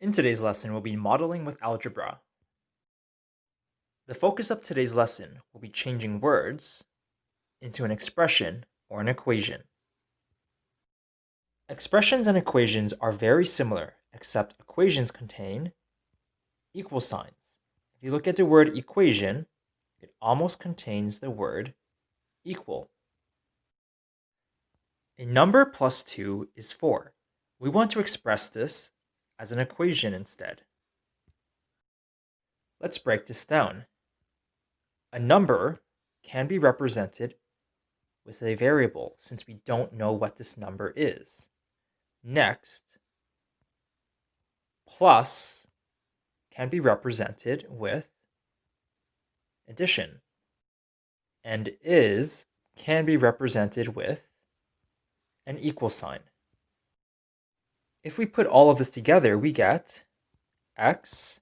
In today's lesson, we'll be modeling with algebra. The focus of today's lesson will be changing words into an expression or an equation. Expressions and equations are very similar, except equations contain equal signs. If you look at the word equation, it almost contains the word equal. A number plus 2 is 4. We want to express this as an equation instead. Let's break this down. A number can be represented with a variable since we don't know what this number is. Next, plus can be represented with addition, and is can be represented with an equal sign. If we put all of this together, we get x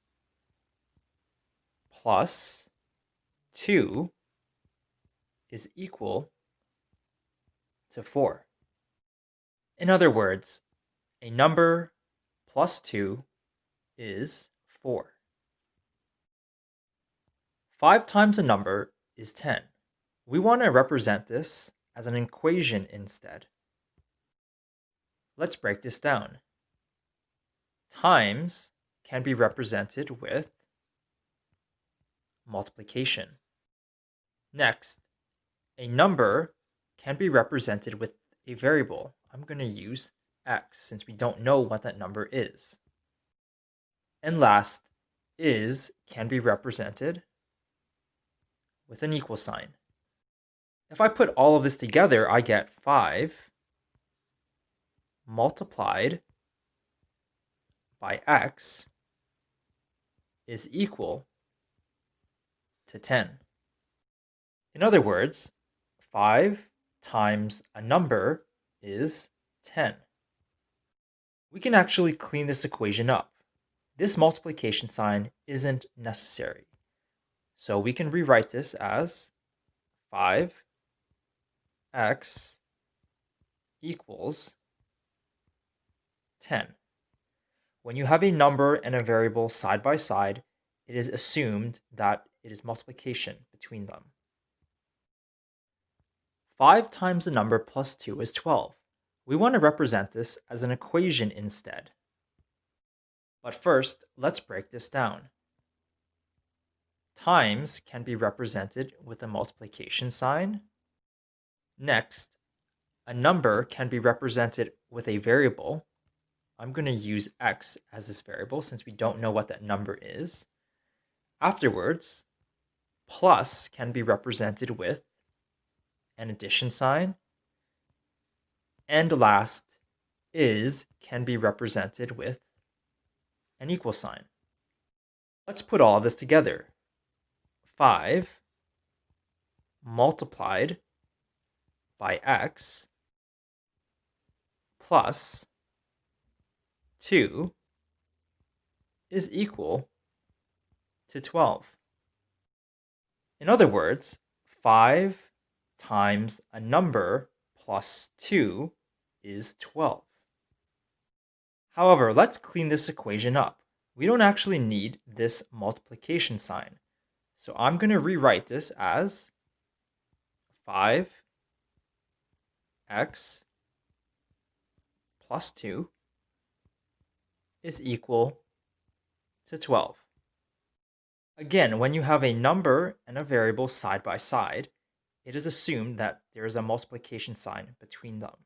plus 2 is equal to 4. In other words, a number plus 2 is 4. 5 times a number is 10. We want to represent this as an equation instead. Let's break this down. Times can be represented with multiplication. Next, a number can be represented with a variable. I'm going to use x since we don't know what that number is. And last, is can be represented with an equal sign. If I put all of this together, I get 5 multiplied by x is equal to 10. In other words, 5 times a number is 10. We can actually clean this equation up. This multiplication sign isn't necessary. So we can rewrite this as 5x equals 10. When you have a number and a variable side by side, it is assumed that it is multiplication between them. 5 times the number plus 2 is 12. We want to represent this as an equation instead. But first, let's break this down. Times can be represented with a multiplication sign. Next, a number can be represented with a variable. I'm going to use x as this variable since we don't know what that number is. Afterwards, plus can be represented with an addition sign. And last, is can be represented with an equal sign. Let's put all of this together. 5 multiplied by x plus 2 is equal to 12. In other words, 5 times a number plus 2 is 12. However, let's clean this equation up. We don't actually need this multiplication sign. So I'm going to rewrite this as 5x plus 2 is equal to 12. Again, when you have a number and a variable side by side, it is assumed that there is a multiplication sign between them.